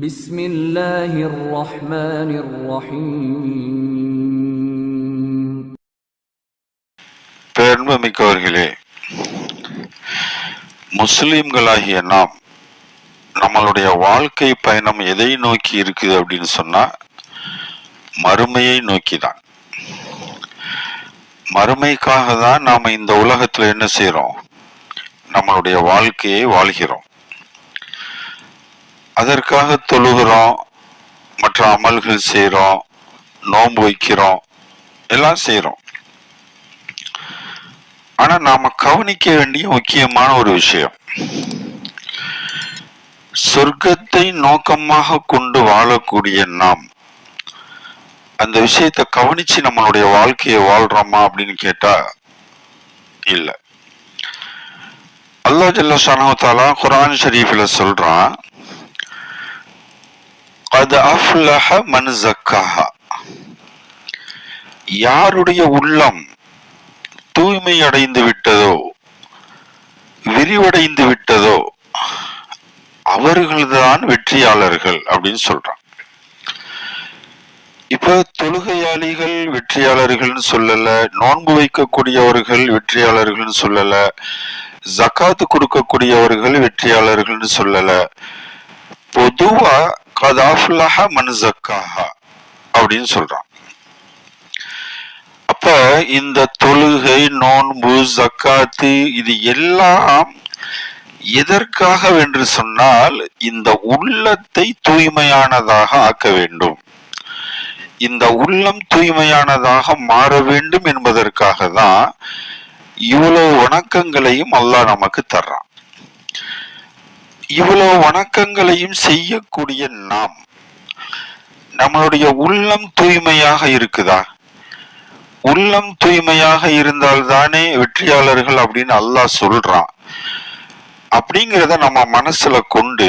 بسم الله الرحمن الرحيم. பெருமைமிக்கவர்களே, முஸ்லிம்களாகிய நாம் நம்மளுடைய வாழ்க்கை பயணம் எதை நோக்கி இருக்குது அப்படின்னு சொன்னா மறுமையை நோக்கி தான். மறுமைக்காக தான் நாம இந்த உலகத்துல என்ன செய்யறோம், நம்மளுடைய வாழ்க்கையை வாழ்கிறோம். அதற்காக தொழுகிறோம், மற்ற அமல்கள் செய்யறோம், நோன்பு வைக்கிறோம், எல்லாம் செய்யறோம். ஆனா நாம கவனிக்க வேண்டிய முக்கியமான ஒரு விஷயம், சொர்க்கத்தை நோக்கமாக கொண்டு வாழக்கூடிய நாம் அந்த விஷயத்தை கவனிச்சு நம்மளுடைய வாழ்க்கையை வாழ்றோமா அப்படின்னு கேட்டா இல்ல. அல்லாஹ் ஜல்ல ஷானஹு தஆலா குர்ஆன் ஷரீஃப்ல சொல்றான், கத் அஃப்லஹ மன் ஸக்காஹா, யாருடைய உள்ளம் தூய்மை அடைந்து விட்டதோ, விரிவடைந்து விட்டதோ, அவர்கள்தான் வெற்றியாளர்கள் அப்படின்னு சொல்றான். இப்ப தொழுகையாளிகள் வெற்றியாளர்கள்னு சொல்லல, நோன்பு வைக்கக்கூடியவர்கள் வெற்றியாளர்கள்னு சொல்லல, ஜகாத்து கொடுக்கக்கூடியவர்கள் வெற்றியாளர்கள்னு சொல்லல. பொதுவா கத் அஃப்லஹ மன் ஸக்காஹா அப்படின்னு சொல்றான். அப்ப இந்த தொழுகை, நோன்பு, ஜக்காத்து இது எல்லாம் எதற்காக என்று சொன்னால் இந்த உள்ளத்தை தூய்மையானதாக ஆக்க வேண்டும், இந்த உள்ளம் தூய்மையானதாக மாற வேண்டும் என்பதற்காக தான் இவ்வளவு வணக்கங்களையும் அல்லாஹ் நமக்கு தர்றான். இவ்வளவு வணக்கங்களையும் செய்யக்கூடிய நாம், நம்மளுடைய உள்ளம் தூய்மையாக இருக்குதா? உள்ளம் தூய்மையாக இருந்தால் தானே வெற்றியாளர்கள் அப்படின்னு அல்லாஹ் சொல்றான். அப்படிங்கிறத நம்ம மனசுல கொண்டு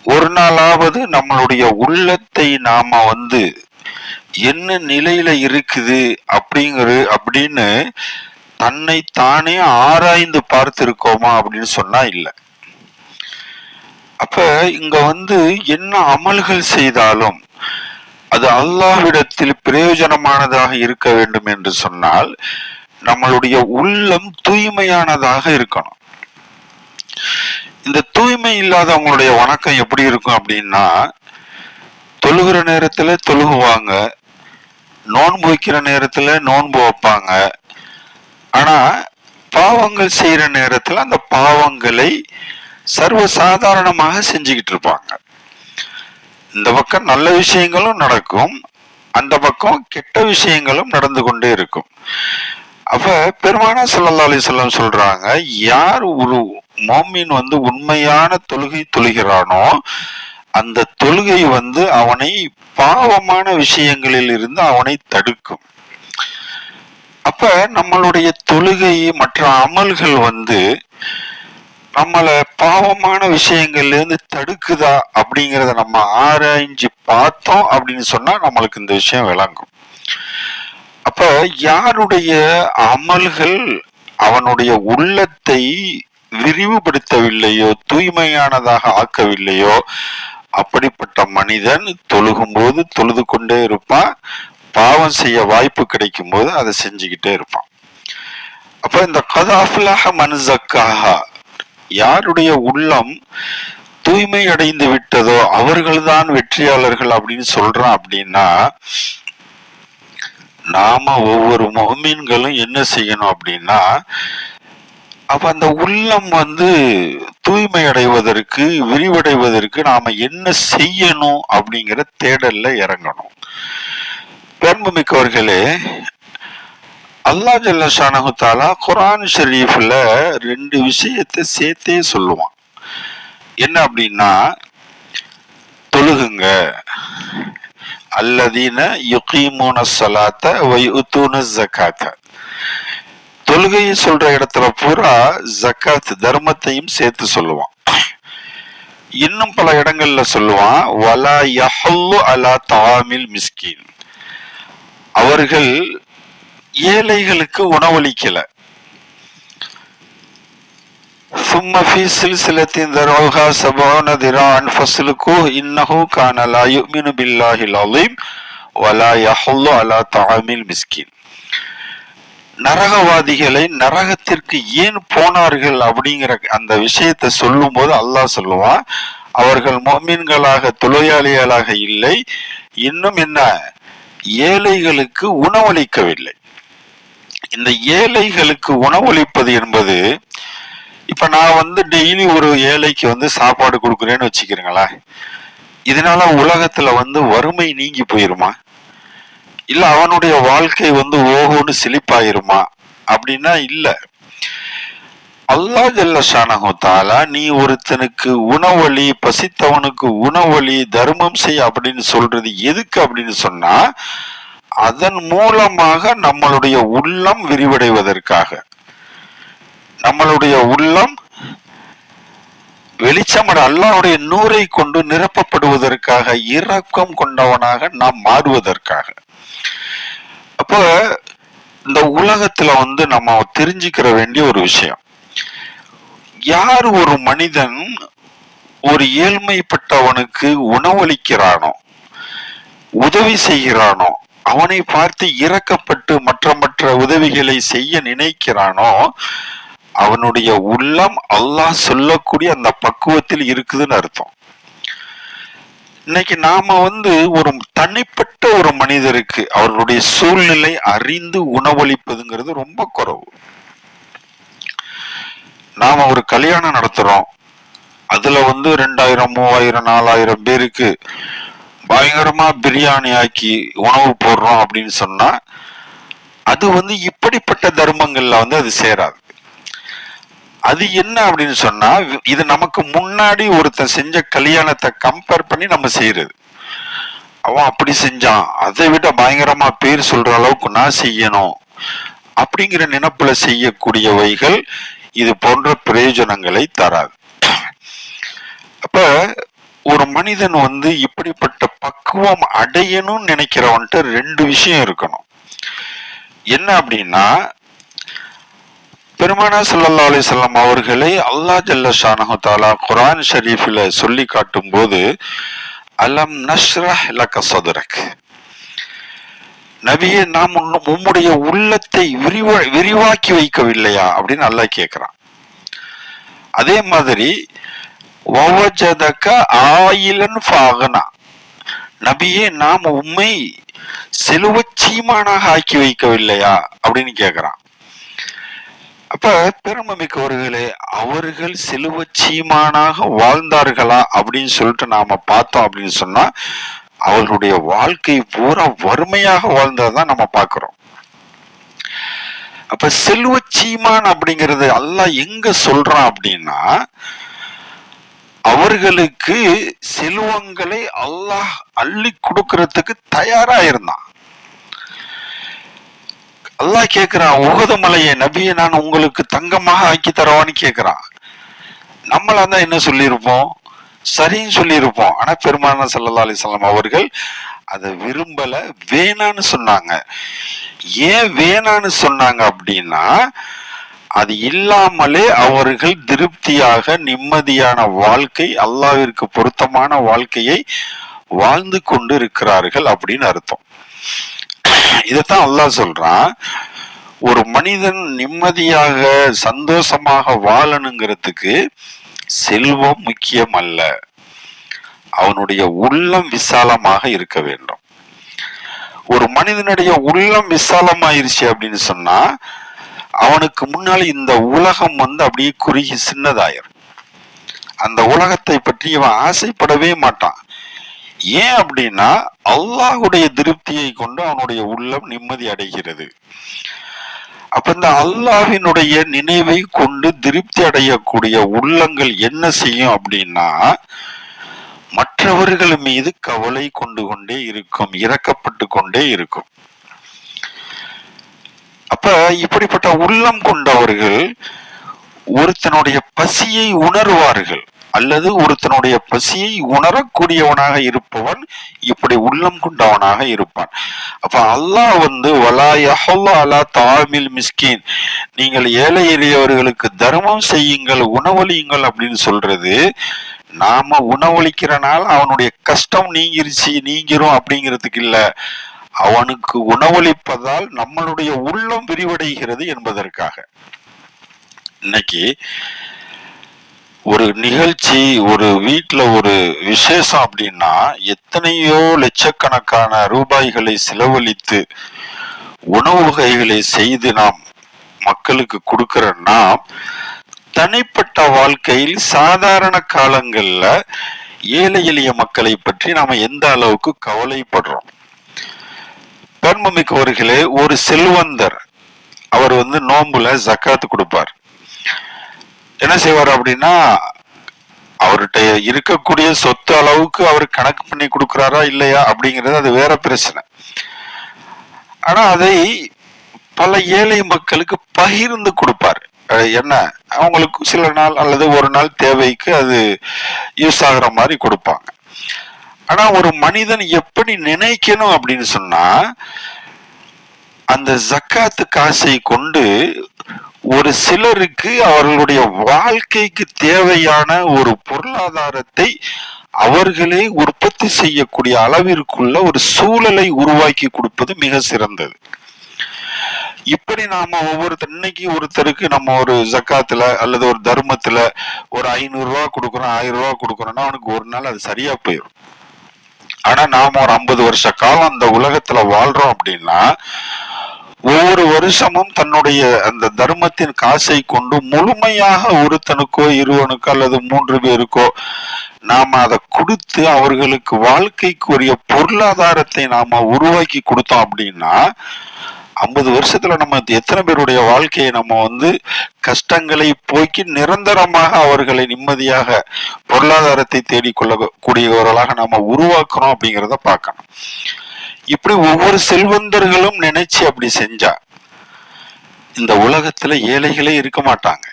ஒரு நாளாவது நம்மளுடைய உள்ளத்தை நாம என்ன நிலையில இருக்குது அப்படின்னு தன்னை தானே ஆராய்ந்து பார்த்திருக்கோமா அப்படின்னு சொன்னா இல்ல. அப்ப இங்க என்ன அமல்கள் செய்தாலும் அது அல்லாஹ்விடத்தில் பிரயோஜனமானதாக இருக்க வேண்டும் என்று சொன்னால் நம்மளுடைய உள்ளம் தூய்மையானதாக இருக்கணும். இந்த தூய்மை இல்லாதவங்களுடைய வணக்கம் எப்படி இருக்கும் அப்படின்னா, தொழுகிற நேரத்துல தொழுகுவாங்க, நோன்பு வைக்கிற நேரத்துல நோன்பு வைப்பாங்க, ஆனா பாவங்கள் செய்யற நேரத்துல அந்த பாவங்களை சர்வசாதாரணமாக செஞ்சுக்கிட்டு இருப்பாங்க. இந்த பக்கம் நல்ல விஷயங்களும் நடக்கும், அந்த பக்கம் கெட்ட விஷயங்களும் நடந்து கொண்டே இருக்கும். அப்ப பெருமானார் ஸல்லல்லாஹு அலைஹி வஸல்லம் சொல்றாங்க, யார் ஒரு மோமின் உண்மையான தொழுகை தொழுகிறானோ அந்த தொழுகை அவனை பாவமான விஷயங்களில் இருந்து அவனை தடுக்கும். அப்ப நம்மளுடைய தொழுகை, மற்ற அமல்கள் நம்மள பாவமான விஷயங்கள்ல இருந்து தடுக்குதா அப்படிங்கிறத நம்ம ஆராய்ஞ்சு பார்த்தோம் அப்படின்னு சொன்னா நம்மளுக்கு இந்த விஷயம் விளங்கும். அப்ப யாருடைய அமல்கள் அவனுடைய உள்ளத்தை விரிவுபடுத்தவில்லையோ, தூய்மையானதாக ஆக்கவில்லையோ, அப்படிப்பட்ட மனிதன் தொழுகும் போது தொழுது கொண்டே இருப்பான், பாவம் செய்ய வாய்ப்பு கிடைக்கும் போது அதை செஞ்சுக்கிட்டே இருப்பான். அப்ப இந்த கத் அஃப்லஹ மன் ஸக்காஹா, யாருடைய உள்ளம் தூய்மை அடைந்து விட்டதோ அவர்கள்தான் வெற்றியாளர்கள் அப்படின்னு சொல்றான். அப்படின்னா நாம ஒவ்வொரு முஃமின்களும் என்ன செய்யணும் அப்படின்னா, அப்ப அந்த உள்ளம் தூய்மை அடைவதற்கு, விரிவடைவதற்கு நாம என்ன செய்யணும் அப்படிங்கிற தேடல்ல இறங்கணும். பெருமைமிக்கவர்களே, அல்லாஹ் ஜல்ல ஷானஹு தஆலா குர்ஆன் ஷரீஃப்ல 2 விஷயத்தை சேர்த்தே சொல்லுவான். என்ன அப்படின்னா, தொழுகுங்க, அல்லதீன யுகீமூன ஸலாத்த வ யுத்தூன ஸகாத்த. தொழுகையை சொல்ற இடத்துல பூரா ஜக்காத் தர்மத்தையும் சேர்த்து சொல்லுவான். இன்னும் பல இடங்கள்ல சொல்லுவான், வலா யஹல்லு அலா தஆமில் மிஸ்கீன், அவர்கள் ஏழைகளுக்கு உணவளிக்கல. ثم في سلسلة ذرعها 70 ذراعا فاسلكوه إنه كان لا يؤمن بالله العظيم ولا يحض على طعام المسكين. நரகவாதிகளை நரகத்திற்கு ஏன் போனார்கள் அப்படிங்கிற அந்த விஷயத்தை சொல்லும் போது அல்லாஹ் சொல்லுவான், அவர்கள் முஃமின்களாக தொழுகையாளிகளாக இல்லை, இன்னும் என்ன, ஏழைகளுக்கு உணவளிக்கவில்லை. இந்த ஏழைகளுக்கு உணவளிப்பது என்பது, இப்ப நான் டெய்லி ஒரு ஏழைக்கு சாப்பாடு கொடுக்குறேன்னு வச்சுக்கிறீங்களேன், இதனால உலகத்துல வறுமை நீங்கி போயிருமா, இல்ல அவனுடைய வாழ்க்கை ஓஹோன்னு செழிப்பாயிருமா அப்படின்னா இல்ல. அல்லாஹ் ஜல்ல ஷானஹு தஆலா நீ ஒருத்தனுக்கு உணவளி, பசித்தவனுக்கு உணவளி, தர்மம் செய் அப்படின்னு சொல்றது எதுக்கு அப்படின்னு சொன்னா, அதன் மூலமாக நம்மளுடைய உள்ளம் விரிவடைவதற்காக, நம்மளுடைய உள்ளம் வெளிச்சமட அல்லாஹ்வுடைய நூரை கொண்டு நிரப்பப்படுவதற்காக, இரக்கம் கொண்டவனாக நாம் மாறுவதற்காக. அப்ப இந்த உலகத்துல நம்ம தெரிஞ்சுக்கிற வேண்டிய ஒரு விஷயம், யார் ஒரு மனிதன் ஒரு ஏழ்மைப்பட்டவனுக்கு உணவளிக்கிறானோ, உதவி செய்கிறானோ, அவனை பார்த்து இரக்கப்பட்டு மற்ற உதவிகளை செய்ய நினைக்கிறானோ, அவனுடைய உள்ளம் அல்லாஹ் சொல்லக்கூடிய அந்த பக்குவத்தில் இருக்குதுன்னு அர்த்தம். இன்னைக்கு நாம ஒரு தனிப்பட்ட ஒரு மனிதருக்கு அவர்களுடைய சூழ்நிலை அறிந்து உணவளிப்பதுங்கிறது ரொம்ப குறைவு. நாம ஒரு கல்யாணம் நடத்துறோம், அதுல 2000, 3000, 4000 பேருக்கு பயங்கரமா பிரியாணி ஆக்கி உணவு போடுறோம் அப்படின்னு சொன்னா, அது இப்படிப்பட்ட தர்மங்கள்ல அது சேராது. அது என்ன அப்படின்னு சொன்னா, இது நமக்கு முன்னாடி ஒருத்தன் செஞ்ச கல்யாணத்தை கம்பேர் பண்ணி நம்ம செய்யறது. அவன் அப்படி செஞ்சான், அதை விட பயங்கரமா பேர் சொல்ற அளவுக்கு நான் செய்யணும் அப்படிங்கிற நினைப்புல செய்யக்கூடியவைகள் இது போன்ற பிரயோஜனங்களை தராது. அப்ப ஒரு மனிதன் இப்படிப்பட்ட பக்குவம் அடையணும்னு நினைக்கிறவன்ட்டு 2 விஷயம் இருக்கணும். என்ன அப்படின்னா, பெருமானார் ஸல்லல்லாஹு அலைஹி வஸல்லம் அவர்களை அல்லாஹ் ஜல்ல ஷானஹு தஆலா குர்ஆன் ஷரீஃபில் சொல்லி காட்டும் போது, அலம் நஷ்ரஹ் லக ஸத்ரக், நபியே நாம் உம்முடைய உள்ளத்தை விரிவாக்கி வைக்கவில்லையா அப்படின்னு அல்லாஹ் கேட்கிறான். அதே மாதிரி வவஜதக ஆயிலன் ஃபஅக்னா, நபியே நாம் உம்மை செல்வச்சீமானாக ஆக்கி வைக்கவில்லையா அப்படின்னு கேட்கிறான். அப்ப பெருமைமிக்கவர்களே, அவர்கள் செல்வச்சீமானாக வாழ்ந்தார்களா அப்படின்னு சொல்லிட்டு நாம பார்த்தோம் அப்படின்னு சொன்னா, அவர்களுடைய வாழ்க்கை பூரா வறுமையாக வாழ்ந்ததான் நம்ம பார்க்கிறோம். அப்ப செல்வச்சீமான் அப்படிங்கிறது அல்லாஹ் எங்க சொல்றான் அப்படின்னா, அவர்களுக்கு செல்வங்களை அல்லாஹ் அள்ளி கொடுக்கறதுக்கு தயாரா இருந்தான். அல்லாஹ் கேட்கிறான், உஹது மலையை நபியை நான் உங்களுக்கு தங்கமாக ஆக்கி தரவான்னு கேட்கிறான். நம்மளா தான் என்ன சொல்லியிருப்போம், சரின்னு சொல்லியிருப்போம். ஆனா பெருமானார் ஸல்லல்லாஹு அலைஹி வஸல்லம் அவர்கள் அதை விரும்பல, வேணான்னு சொன்னாங்க. ஏன் வேணான்னு சொன்னாங்க அப்படின்னா, அது இல்லாமலே அவர்கள் திருப்தியாக நிம்மதியான வாழ்க்கை, அல்லாஹ்விற்கு பொருத்தமான வாழ்க்கையை வாழ்ந்து கொண்டு இருக்கிறார்கள் அப்படின்னு அர்த்தம். இதத்தான் அல்லாஹ் சொல்றான், ஒரு மனிதன் நிம்மதியாக சந்தோஷமாக வாழணுங்கிறதுக்கு செல்வம் முக்கியம் அல்ல, அவனுடைய உள்ளம் விசாலமாக இருக்க வேண்டும். ஒரு மனிதனுடைய உள்ளம் விசாலமாயிருச்சு அப்படின்னு சொன்னா, அவனுக்கு முன்னால இந்த உலகம் அப்படியே குறுகி சின்னதாயிரும். அந்த உலகத்தை பற்றி இவன் ஆசைப்படவே மாட்டான். ஏன் அப்படின்னா, அல்லாஹ்வுடைய திருப்தியை கொண்டு அவனுடைய உள்ளம் நிம்மதி அடைகிறது. அப்ப இந்த அல்லாஹ்வினுடைய நினைவை கொண்டு திருப்தி அடையக்கூடிய உள்ளங்கள் என்ன செய்யும் அப்படின்னா, மற்றவர்கள் மீது கவலை கொண்டு கொண்டே இருக்கும், இரக்கப்பட்டு கொண்டே இருக்கும். அப்ப இப்படிப்பட்ட உள்ளம் கொண்டவர்கள் ஒருத்தனுடைய பசியை உணர்வார்கள். அல்லது ஒருத்தனுடைய பசியை உணரக்கூடியவனாக இருப்பவன் இப்படி உள்ளம் கொண்டவனாக இருப்பான். அப்ப அல்லாஹ் வலா யஹல்லு அலா தாமில் மிஸ்கின், நீங்கள் ஏழை எளியவர்களுக்கு தர்மம் செய்யுங்கள், உணவளியுங்கள் அப்படின்னு சொல்றது நாம உணவளிக்கிறனால அவனுடைய கஷ்டம் நீங்கிரும் அப்படிங்கிறதுக்கு இல்ல, அவனுக்கு உணவளிப்பதால் நம்மளுடைய உள்ளம் விரிவடைகிறது என்பதற்காக. இன்னைக்கு ஒரு நிகழ்ச்சி, ஒரு வீட்டுல ஒரு விசேஷம் அப்படின்னா எத்தனையோ லட்சக்கணக்கான ரூபாய்களை செலவழித்து உணவு வகைகளை செய்து நாம் மக்களுக்கு கொடுக்கிற நாம் தனிப்பட்ட வாழ்க்கையில் சாதாரண காலங்கள்ல ஏழை எளிய மக்களை பற்றி நாம எந்த அளவுக்கு கவலைப்படுறோம். பெருமைமிக்கவர்களே, ஒரு செல்வந்தர் அவர் நோம்புல ஜக்காத்து கொடுப்பார். என்ன செய்வார் அப்படின்னா, அவர்கிட்ட இருக்கக்கூடிய சொத்து அளவுக்கு அவர் கணக்கு பண்ணி கொடுக்கிறாரா இல்லையா அப்படிங்கிறது அது வேற பிரச்சனை. ஆனா அதை பல ஏழை மக்களுக்கு பகிர்ந்து கொடுப்பார். என்ன, அவங்களுக்கு சில நாள் அல்லது ஒரு நாள் தேவைக்கு அது யூஸ் ஆகுற மாதிரி கொடுப்பாங்க. ஆனா ஒரு மனிதன் எப்படி நினைக்கணும் அப்படின்னு சொன்னா, அந்த ஜக்காத்து காசை கொண்டு ஒரு சிலருக்கு அவர்களுடைய வாழ்க்கைக்கு தேவையான ஒரு பொருளாதாரத்தை அவர்களே உற்பத்தி செய்யக்கூடிய அளவிற்குள்ள ஒரு சூழலை உருவாக்கி கொடுப்பது மிக சிறந்தது. இப்படி நாம இன்னைக்கு ஒருத்தருக்கு நம்ம ஒரு ஜக்காத்துல அல்லது ஒரு தர்மத்துல ஒரு 500 ரூபாய் கொடுக்குறோம், 1000 ரூபாய் கொடுக்குறோம்னா அவனுக்கு ஒரு நாள் அது சரியா போயிடும். ஆனா நாம ஒரு 50 வருஷ காலம் அந்த உலகத்துல வாழ்றோம் அப்படின்னா ஒவ்வொரு வருஷமும் தன்னுடைய அந்த தர்மத்தின் காசை கொண்டு முழுமையாக ஒருத்தனுக்கோ இருவனுக்கோ அல்லது 3 பேருக்கோ நாம அதை கொடுத்து அவர்களுக்கு வாழ்க்கைக்குரிய பொருளாதாரத்தை நாம உருவாக்கி கொடுத்தோம் அப்படின்னா 50 வருஷத்துல நம்ம எத்தனை பேருடைய வாழ்க்கையை நம்ம கஷ்டங்களை போக்கி நிரந்தரமாக அவர்களை நிம்மதியாக பொருளாதாரத்தை தேடிக்கொள்ளக்கூடியவர்களாக நாம உருவாக்குறோம் அப்படிங்கிறத பார்க்கணும். இப்படி ஒவ்வொரு செல்வந்தர்களும் நினைச்சு அப்படி செஞ்சா இந்த உலகத்துல ஏழைகளே இருக்க மாட்டாங்க.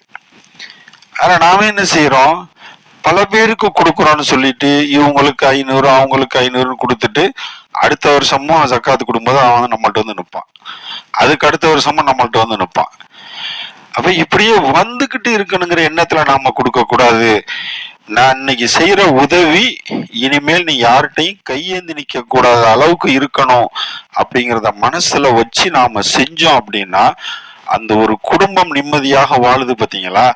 ஆனா நாம என்ன செய்யறோம், பல பேருக்கு கொடுக்குறோம்னு சொல்லிட்டு இவங்களுக்கு 500 அவங்களுக்கு 500 கொடுத்துட்டு அடுத்த வருஷமும் ஜக்காத்து கொடுக்கும்போது அவன் நம்மள்ட்ட நிற்பான், அதுக்கு அடுத்த வருஷமும் நம்மள்ட்ட நிற்பான். அப்ப இப்படியே வந்துகிட்டு இருக்கணுங்கிற எண்ணத்துல நாம கொடுக்க கூடாது. நான் இன்னைக்கு செய்யற உதவி இனிமேல் நீ யார்கிட்டையும் கையேந்தி நிக்க கூடாத அளவுக்கு இருக்கணும் அப்படிங்கிறத மனசுல வச்சு நாம செஞ்சோம் அப்படின்னா அந்த ஒரு குடும்பம் நிம்மதியாக வாழுது. பாத்தீங்களா,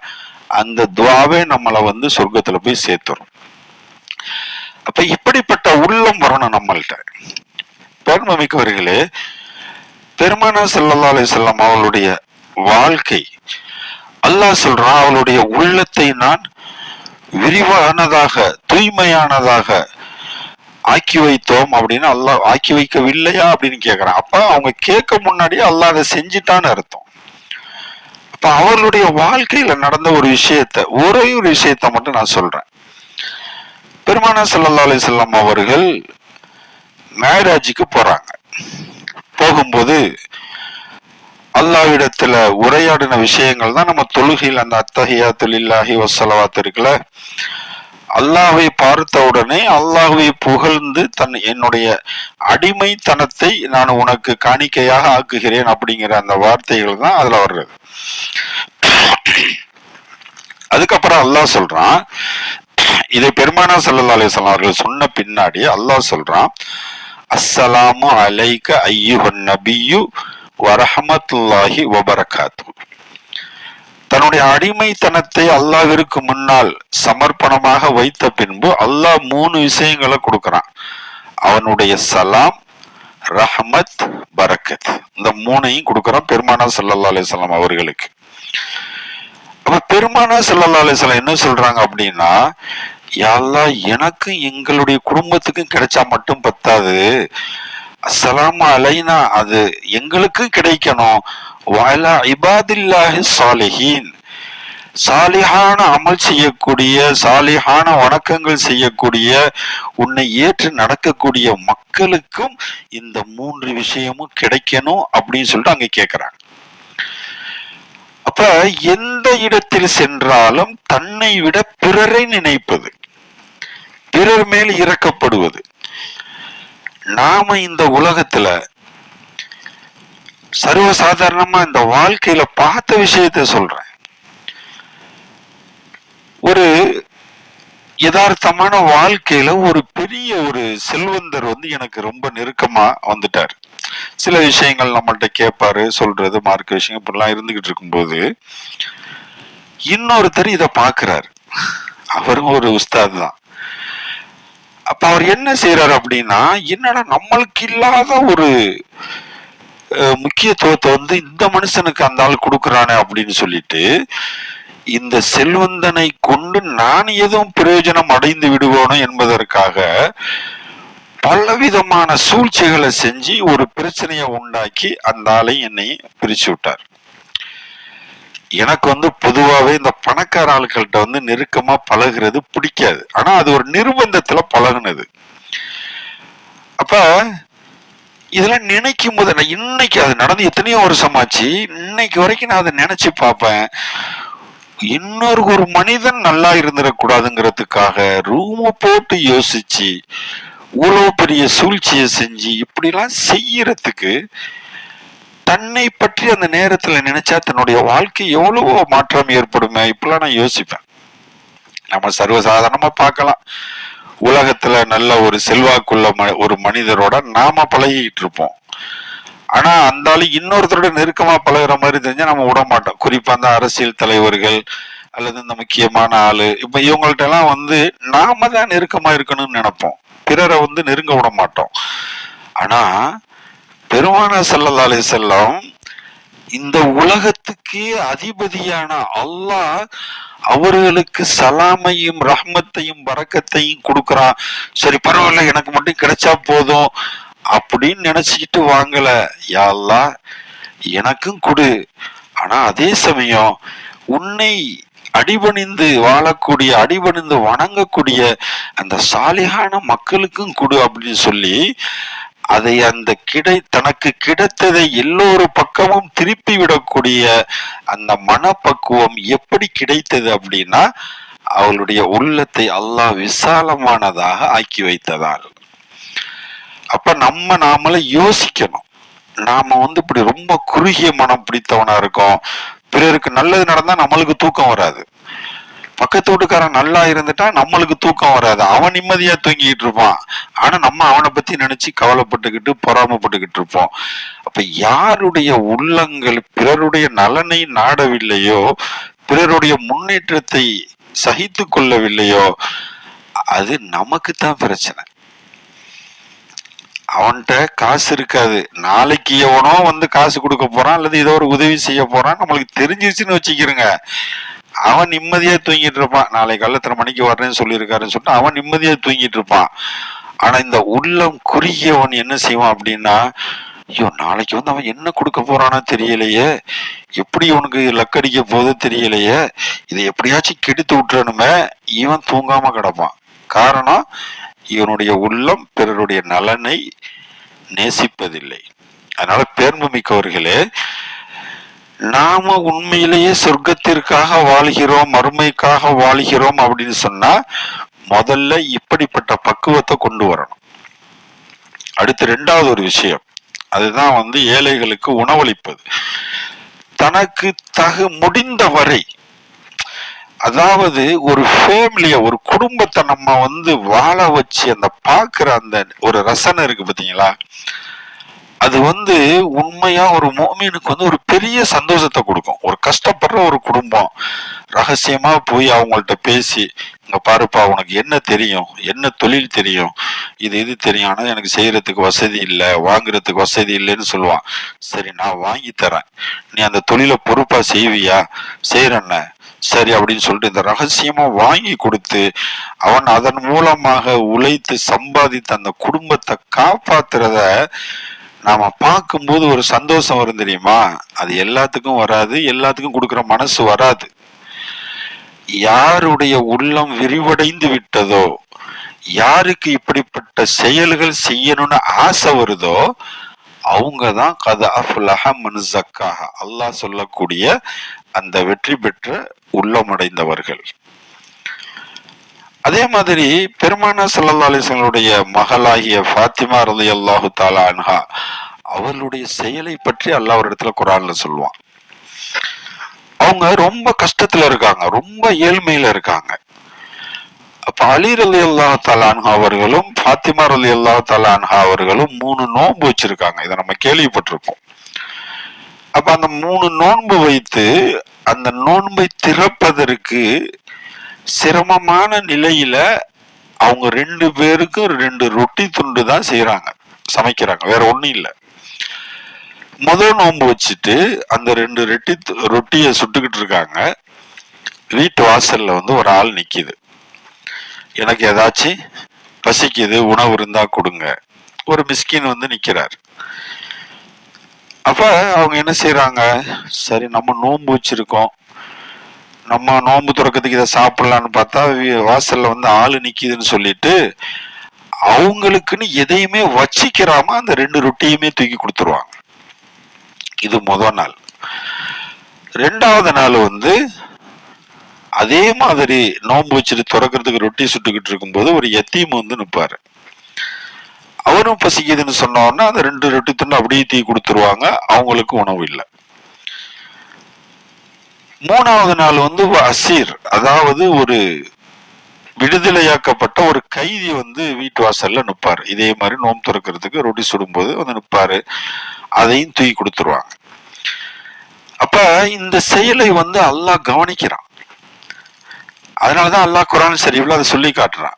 அந்த துவாவே நம்மளை சொர்க்கத்துல போய் சேர்த்துரும். அப்ப இப்படிப்பட்ட உள்ளம் வரணும் நம்மள்கிட்ட. பெருமைமிக்கவர்களே, பெருமானார் ஸல்லல்லாஹு அலைஹி வஸல்லம் அவளுடைய வாழ்க்கை, அல்லாஹ் சொல்றான் அவளுடைய உள்ளத்தை நான் விரிவானதாக தூய்மையானதாக ஆக்கி வைத்தோம் அப்படின்னு. அல்லாஹ் ஆக்கி வைக்கவில்லையா அப்படின்னு கேக்குறான். அப்ப அவங்க கேட்க முன்னாடியே அல்லாஹ் அதை செஞ்சுட்டான்னு அர்த்தம். அப்ப அவர்களுடைய வாழ்க்கையில நடந்த ஒரு ஒரே ஒரு விஷயத்த மட்டும் நான் சொல்றேன். பெருமானார் ஸல்லல்லாஹு அலைஹி வஸல்லம் அவர்கள் மேராஜுக்கு போறாங்க. போகும்போது அல்லாஹ்விடத்துல உரையாடின விஷயங்கள் தான் நம்ம தொழுகையில் அந்த அத்தஹியாத்து லில்லாஹி வஸ்ஸலவாத் இருக்குல்ல, அல்லாஹ்வை பார்த்த உடனே அல்லாஹ்வை புகழ்ந்து என்னுடைய அடிமைத்தனத்தை நான் உனக்கு காணிக்கையாக ஆக்குகிறேன் அப்படிங்கிற அந்த வார்த்தைகள் தான் அதுல வர்றது. அதுக்கப்புறம் அல்லாஹ் சொல்றான், இதை பெருமானார் ஸல்லல்லாஹு அலைஹி வஸல்லம் அவர்கள் சொன்ன பின்னாடி அல்லாஹ் சொல்றான், அஸ்ஸலாமு அலைக அய்யுஹன் நபியு வரஹமத்துல்லாஹி வபரகாத்து. தன்னுடைய அடிமைத்தனத்தை அல்லாஹ்விற்கு முன்னால் சமர்ப்பணமாக வைத்த பின்பு அல்லாஹ் 3 விஷயங்களை கொடுக்கிறான். அவனுடைய சலாம், ரஹமத், பரக்கத், இந்த 3ஐயும் கொடுக்கிறான் பெருமானார் ஸல்லல்லாஹு அலைஹி வஸல்லம் அவர்களுக்கு. அப்ப பெருமானார் ஸல்லல்லாஹு அலைஹி வஸல்லம் என்ன சொல்றாங்க அப்படின்னா, யா அல்லாஹ் எனக்கும் எங்களுடைய குடும்பத்துக்கும் கிடைச்சா மட்டும் பத்தாது, அஸ்ஸலாமு அலைனா அது எங்களுக்கு கிடைக்கணும், வஅலா இபாதில்லாஹி ஸாலிஹீன், சாலிஹான அமல் செய்யக்கூடிய சாலிஹான வணக்கங்கள் செய்யக்கூடிய உன்னை ஏற்று நடக்கக்கூடிய மக்களுக்கும் இந்த 3 விஷயமும் கிடைக்கணும் அப்படின்னு சொல்லிட்டு அங்க கேட்கிறாங்க. அப்ப எந்த இடத்தில் சென்றாலும் தன்னை விட பிறரை நினைப்பது, பிறர் மேல் இறக்கப்படுவது. நாம இந்த உலகத்துல சர்வசாதாரணமா இந்த வாழ்க்கையில பார்த்த விஷயத்த சொல்றேன். ஒரு யதார்த்தமான வாழ்க்கையில ஒரு பெரிய ஒரு செல்வந்தர் எனக்கு ரொம்ப நெருக்கமா வந்துட்டார். சில விஷயங்கள் நம்மள்ட்ட கேட்பாரு, சொல்றது மார்க்க விஷயம் இப்படிலாம் இருந்துகிட்டு இருக்கும்போது இன்னொருத்தர் இத பாக்குறாரு. அவரும் ஒரு உஸ்தாத் தான். அப்ப அவர் என்ன செய்யறாரு அப்படின்னா, என்னடா நம்மளுக்கு இல்லாத ஒரு முக்கியத்துவத்தை இந்த மனுஷனுக்கு அந்த ஆள் கொடுக்கறானே அப்படின்னு சொல்லிட்டு, இந்த செல்வந்தனை கொண்டு நான் எதுவும் பிரயோஜனம் அடைந்து விடுவோனோ என்பதற்காக பலவிதமான சூழ்ச்சிகளை செஞ்சு ஒரு பிரச்சனையை உண்டாக்கி அந்த ஆளை என்னை பிரிச்சு விட்டார். எனக்கு பொதுவாவே இந்த பணக்கார ஆட்கள்கிட்ட நெருக்கமா பழகுறது பிடிக்காது. ஆனா அது ஒரு நிர்பந்தத்துல பழகுனது. அப்ப இதெல்லாம் நினைக்கும் போது இன்னைக்கு அது நடந்து எத்தனையோ வருஷமாச்சு, இன்னைக்கு வரைக்கும் நான் அதை நினைச்சு பார்ப்பேன். இன்னொரு ஒரு மனிதன் நல்லா இருந்துடக்கூடாதுங்கிறதுக்காக ரூம போட்டு யோசிச்சு இவ்வளவு பெரிய சூழ்ச்சியை செஞ்சு இப்படிலாம் செய்யறதுக்கு தன்னை பற்றி அந்த நேரத்துல நினைச்சா தன்னுடைய வாழ்க்கை எவ்வளவோ மாற்றம் ஏற்படுமே. இப்பெல்லாம் நான் யோசிப்பேன். நம்ம சர்வசாதாரணமா பார்க்கலாம், உலகத்துல நல்ல ஒரு செல்வாக்குள்ள ஒரு மனிதரோட நாம பழகிட்டு இருப்போம். ஆனா அந்த ஆளு இன்னொருத்தரோட நெருக்கமா பழகுற மாதிரி தெரிஞ்சா நம்ம விட மாட்டோம். குறிப்பா அந்த அரசியல் தலைவர்கள் அல்லது இந்த முக்கியமான ஆளு, இப்ப இவங்கள்ட்ட எல்லாம் நாம தான் நெருக்கமா இருக்கணும்னு நினைப்போம், பிறரை நெருங்க விட மாட்டோம். ஆனா பெருமானார் ஸல்லல்லாஹு அலைஹி வஸல்லம் இந்த உலகத்துக்கே அதிபதியான அல்லாஹ் அவர்களுக்கு சலாமையும் ரஹ்மத்தையும் பரக்கத்தையும் கொடுக்கறான். சரி பரவாயில்ல, எனக்கு மட்டும் கிடைச்சா போதும் அப்படின்னு நினைச்சுக்கிட்டு வாங்கல. யா அல்லாஹ் எனக்கும் கொடு, ஆனா அதே சமயம் உன்னை அடிபணிந்து வாழக்கூடிய, அடிபணிந்து வணங்கக்கூடிய அந்த சாலிகான மக்களுக்கும் கொடு அப்படின்னு சொல்லி அதை அந்த தனக்கு கிடைத்ததை எல்லோரு பக்கமும் திருப்பி விடக்கூடிய அந்த மனப்பக்குவம் எப்படி கிடைத்தது அப்படின்னா, அவளுடைய உள்ளத்தை அல்லாஹ் விசாலமானதாக ஆக்கி வைத்ததால். அப்ப நாமளே யோசிக்கணும். நாம இப்படி ரொம்ப குறுகிய மனம் பிடித்தவனா இருக்கோம். பிறருக்கு நல்லது நடந்தா நம்மளுக்கு தூக்கம் வராது. பக்கத்து வீட்டுக்காரன் நல்லா இருந்துட்டா நம்மளுக்கு தூக்கம் வராது. அவன் நிம்மதியா தூங்கிட்டு இருப்பான். ஆனா நம்ம அவனை பத்தி நினைச்சு கவலைப்பட்டுக்கிட்டு பொறாமப்பட்டுக்கிட்டு இருப்போம். அப்ப யாருடைய உள்ளங்கள் பிறருடைய நலனை நாடவில்லையோ, பிறருடைய முன்னேற்றத்தை சகித்து கொள்ளவில்லையோ, அது நமக்கு தான் பிரச்சனை. அவன்கிட்ட காசு இருக்காது, நாளைக்கு எவனோ காசு கொடுக்க போறான் அல்லது ஏதோ ஒரு உதவி செய்ய போறான் நம்மளுக்கு தெரிஞ்சிருச்சுன்னு வச்சுக்கிறோங்க, அவன் நிம்மதியா தூங்கிட்டு இருப்பான். நாளைக்கு காலைல எத்தனை மணிக்கு வர்றேன்னு சொல்லியிருக்காருன்னு சொல்லிட்டு அவன் நிம்மதியா தூங்கிட்டு இருப்பான். ஆனா இந்த உள்ளம் குறுகியவன் என்ன செய்வான் அப்படின்னா, ஐயோ நாளைக்கு அவன் என்ன கொடுக்க போறானோ தெரியலையே, எப்படி அவனுக்கு லக்கடிக்க போதோ தெரியலையே, இதை எப்படியாச்சும் கெடுத்து விட்டுறணுமே, இவன் தூங்காம கிடப்பான். காரணம், இவனுடைய உள்ளம் பிறருடைய நலனை நேசிப்பதில்லை. அதனால பேர்மை மிக்கவர்களே, நாம உண்மையிலேயே சொர்க்கத்திற்காக வாழ்கிறோம், மறுமைக்காக வாழ்கிறோம் அப்படின்னு சொன்னா முதல்ல இப்படிப்பட்ட பக்குவத்தை கொண்டு வரணும். அடுத்து ரெண்டாவது ஒரு விஷயம், அதுதான் ஏழைகளுக்கு உணவளிப்பது. தனக்கு முடிந்த வரை, அதாவது ஒரு ஃபேமிலிய, ஒரு குடும்பத்தை நம்ம வாழ வச்சு அந்த பாக்குற அந்த ஒரு ரசனை இருக்கு பாத்தீங்களா, அது உண்மையா ஒரு மோமினுக்கு ஒரு பெரிய சந்தோஷத்தை கொடுக்கும். ஒரு கஷ்டப்படுற ஒரு குடும்பம் ரகசியமா போய் அவங்கள்ட்ட பேசி, இங்க பாருப்பா உனக்கு என்ன தெரியும், என்ன தொழில் தெரியும், இது தெரியும், ஆனா எனக்கு செய்யறதுக்கு வசதி இல்லை, வாங்குறதுக்கு வசதி இல்லைன்னு சொல்லுவான். சரி நான் வாங்கி தரேன், நீ அந்த தொழிலை பொறுப்பா செய்வியா, செய்யறன்ன சரி அப்படின்னு சொல்லிட்டு இந்த ரகசியமா வாங்கி கொடுத்து அவன் அதன் மூலமாக உழைத்து சம்பாதித்து அந்த குடும்பத்தை காப்பாத்துறத நாம பார்க்கும்போது ஒரு சந்தோஷம் வரும் தெரியுமா. அது எல்லாத்துக்கும் வராது, எல்லாத்துக்கும் கொடுக்கிற மனசு வராது. யாருடைய உள்ளம் விரிவடைந்து விட்டதோ, யாருக்கு இப்படிப்பட்ட செயல்கள் செய்யணும்னு ஆசை வருதோ, அவங்க தான் கத் அஃப்லஹ மன் ஸக்காஹா, அல்லாஹ் சொல்லக்கூடிய அந்த வெற்றி பெற்ற உள்ளமடைந்தவர்கள். அதே மாதிரி பெருமானார் ஸல்லல்லாஹு அலைஹி வஸல்லுடைய மகளாகிய ஃபாத்திமா ரலியல்லாஹு தஆலா அன்ஹா அவர்களுடைய செயலை பற்றி அல்லாஹ் ஒரு இடத்துல குர்ஆன்ல சொல்லுவான். அவங்க ரொம்ப கஷ்டத்துல இருக்காங்க, ரொம்ப ஏழ்மையில இருக்காங்க. அப்ப அலி ரலியல்லாஹு தஆலா அன்ஹா அவர்களும் ஃபாத்திமா ரலியல்லாஹு தஆலா அன்ஹா அவர்களும் 3 நோன்பு வச்சிருக்காங்க. இதை நம்ம கேள்விப்பட்டிருப்போம். அப்ப அந்த 3 நோன்பு வைத்து அந்த நோன்பை திறப்பதற்கு சிரமமான நிலையில அவங்க 2 பேருக்கும் 2 ரொட்டி துண்டு தான் செய்யறாங்க, சமைக்கிறாங்க, வேற ஒண்ணும் இல்லை. முதல் நோன்பு வச்சுட்டு அந்த 2 ரொட்டியை சுட்டுக்கிட்டு இருக்காங்க. வீட்டு வாசல்ல ஒரு ஆள் நிக்குது. எனக்கு ஏதாச்சும் பசிக்குது, உணவு இருந்தா கொடுங்க. ஒரு மிஸ்கின் நிக்கிறார். அப்ப அவங்க என்ன செய்யறாங்க, சரி நம்ம நோன்பு வச்சிருக்கோம், நம்ம நோன்பு துறக்கிறதுக்கு இதை சாப்பிடலான்னு பார்த்தா வாசல்ல ஆளு நிக்குதுன்னு சொல்லிட்டு அவங்களுக்குன்னு எதையுமே வச்சிக்கிறாம அந்த 2 ரொட்டியுமே தூக்கி கொடுத்துருவாங்க. இது முதல் நாள். 2வது நாள் அதே மாதிரி நோன்பு வச்சுட்டு துறக்கிறதுக்கு ரொட்டி சுட்டுக்கிட்டு இருக்கும்போது ஒரு யத்தீம் நிற்பாரு. அவரும் பசிக்குதுன்னு சொன்னோன்னா அந்த 2 ரொட்டி துண்டு அப்படியே தூக்கி கொடுத்துருவாங்க, அவங்களுக்கு உணவு இல்லை. 3வது நாள் அசீர், அதாவது ஒரு விடுதலையாக்கப்பட்ட ஒரு கைதி வீட்டு வாசல்ல நிற்பாரு. இதே மாதிரி நோன்பு துறக்கிறதுக்கு ரொட்டி சுடும்போது நிற்பாரு, அதையும் தூக்கி கொடுத்துருவாங்க. அப்ப இந்த செயலை அல்லாஹ் கவனிக்கிறான். அதனாலதான் அல்லாஹ் குர்ஆன் ஷரீஃப்ல அதை சொல்லி காட்டுறான்.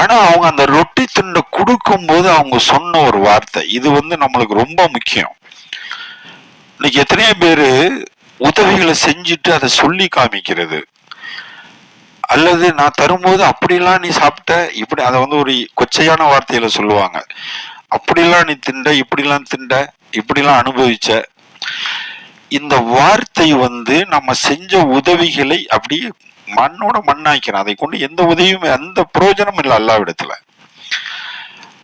ஆனா அவங்க அந்த ரொட்டி துண்டை கொடுக்கும் போது அவங்க சொன்ன ஒரு வார்த்தை இது நம்மளுக்கு ரொம்ப முக்கியம். இன்னைக்கு எத்தனையோ பேரு உதவிகளை செஞ்சுட்டு அதை சொல்லி காமிக்கிறது, அல்லது நான் தரும்போது அப்படிலாம் நீ சாப்பிட்ட, இப்படி அதை ஒரு கொச்சையான வார்த்தையில சொல்லுவாங்க, அப்படிலாம் நீ திண்ட, இப்படிலாம் திண்ட, இப்படிலாம் அனுபவிச்ச. இந்த வார்த்தை நம்ம செஞ்ச உதவிகளை அப்படியே மண்ணோட மண்ணாக்கிறோம். அதை கொண்டு எந்த உதவியும் எந்த பிரயோஜனமும் இல்லை அல்லாஹ்விடத்துல.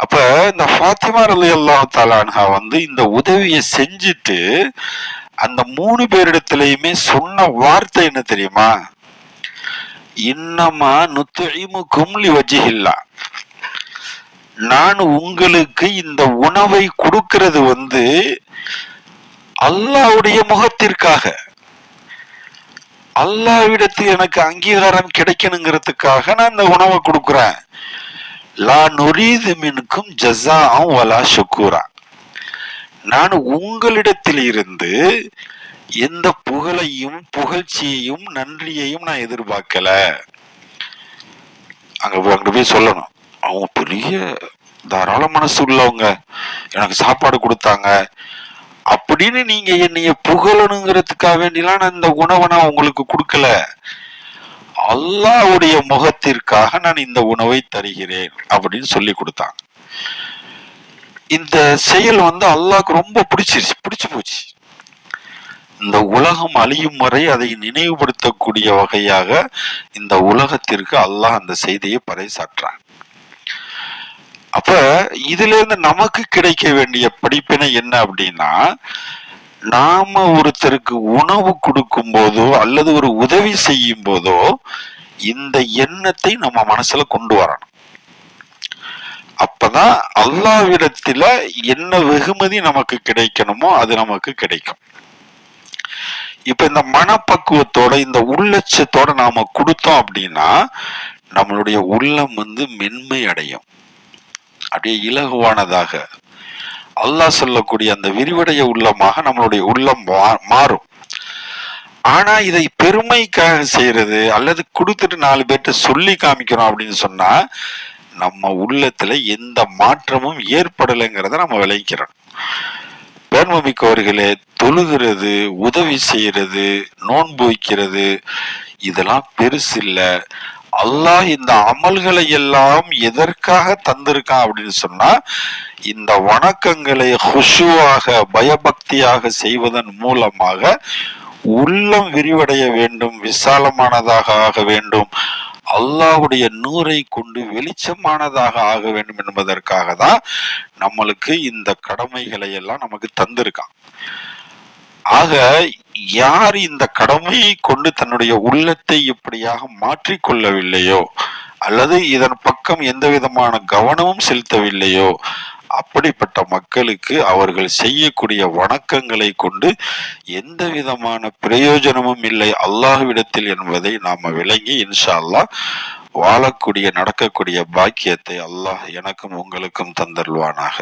அப்ப இந்த ஃபாத்திமா ரலியல்லாஹு தஆலா அன்ஹா இந்த உதவியை செஞ்சுட்டு அந்த 3 பேரிடத்திலையுமே சொன்ன வார்த்தை என்ன தெரியுமா, இன்னமா நுத்இமுக்கும் லிவஜ்ஹில்லாஹ், நான் உங்களுக்கு இந்த உணவை கொடுக்கிறது அல்லாஹ்வுடைய முகத்திற்காக, அல்லாஹ்விடத்தில் எனக்கு அங்கீகாரம் கிடைக்கணுங்கிறதுக்காக நான் இந்த உணவை கொடுக்கிறேன். லா நுரீது மின்கும் ஜஸாஅன் வலா ஷுக்கூரா, நான் உங்களிடத்தில் இருந்து எந்த புகழையும் புகழ்ச்சியையும் நன்றியையும் நான் எதிர்பார்க்கல. அங்க போய் சொல்லணும், அவங்க பெரிய தாராள மனசு உள்ளவங்க, எனக்கு சாப்பாடு கொடுத்தாங்க அப்படின்னு நீங்க என்னைய புகழணுங்கிறதுக்காக வேண்டிலாம் நான் இந்த உணவை நான் உங்களுக்கு கொடுக்கல, அல்லாஹ்வுடைய முகத்திற்காக நான் இந்த உணவை தருகிறேன் அப்படின்னு சொல்லி கொடுத்தாங்க. இந்த செயல் அல்லாஹ்க்கு ரொம்ப பிடிச்சு போச்சு. இந்த உலகம் அழியும் வரை அதை நினைவுபடுத்தக்கூடிய வகையாக இந்த உலகத்திற்கு அல்லாஹ் அந்த செய்தியை பறைசாற்றான். அப்ப இதுல இருந்து நமக்கு கிடைக்க வேண்டிய படிப்பினை என்ன அப்படின்னா, நாம ஒருத்தருக்கு உணவு கொடுக்கும் போதோ அல்லது ஒரு உதவி செய்யும் போதோ இந்த எண்ணத்தை நம்ம மனசுல கொண்டு வரணும். அப்பதான் அல்லாஹ்விடத்துல என்ன வெகுமதி நமக்கு கிடைக்கணுமோ அது நமக்கு கிடைக்கும். இப்ப இந்த மனப்பக்குவத்தோட இந்த உள்ளட்சத்தோட நாம கொடுத்தோம் அப்படின்னா நம்மளுடைய உள்ளம் மென்மை அடையும், அப்படியே இலகுவானதாக அல்லாஹ் சொல்லக்கூடிய அந்த விரிவடைய உள்ளமாக நம்மளுடைய உள்ளம் மாறும். ஆனா இதை பெருமைக்காக செய்யறது அல்லது கொடுத்துட்டு 4 பேர்ட்ட சொல்லி காமிக்கிறோம் அப்படின்னு சொன்னா நம்ம உள்ளத்துல எந்த மாற்றமும் ஏற்படலைங்கிறத நம்ம விளைக்கிறோம். பேர்மமிக்கவர்களே, தொழுகிறது, உதவி செய்யறது, நோன்பு வைக்கிறது இதெல்லாம் பெருசு இல்ல. அல்லாஹ் இந்த அமல்களை எல்லாம் எதற்காக தந்திருக்கான் அப்படின்னு சொன்னா இந்த வணக்கங்களை ஹுஷுவாக பயபக்தியாக செய்வதன் மூலமாக உள்ளம் விரிவடைய வேண்டும், விசாலமானதாக ஆக வேண்டும், அல்லாஹ்வுடைய நூரை கொண்டு வெளிச்சமானதாக ஆக வேண்டும் என்பதற்காக தான் நம்மளுக்கு இந்த கடமைகளை எல்லாம் நமக்கு தந்திருக்கான். ஆக யார் இந்த கடமையை கொண்டு தன்னுடைய உள்ளத்தை இப்படியாக மாற்றிக்கொள்ளவில்லையோ அல்லது இதன் பக்கம் எந்த விதமான கவனமும் செலுத்தவில்லையோ அப்படிப்பட்ட மக்களுக்கு அவர்கள் செய்யக்கூடிய வணக்கங்களை கொண்டு எந்த விதமான பிரயோஜனமும் இல்லை அல்லாஹ்விடத்தில் என்பதை நாம விளங்கி இன்ஷா அல்லாஹ் வாழக்கூடிய நடக்கக்கூடிய பாக்கியத்தை அல்லாஹ் எனக்கும் உங்களுக்கும் தந்தருள்வானாக.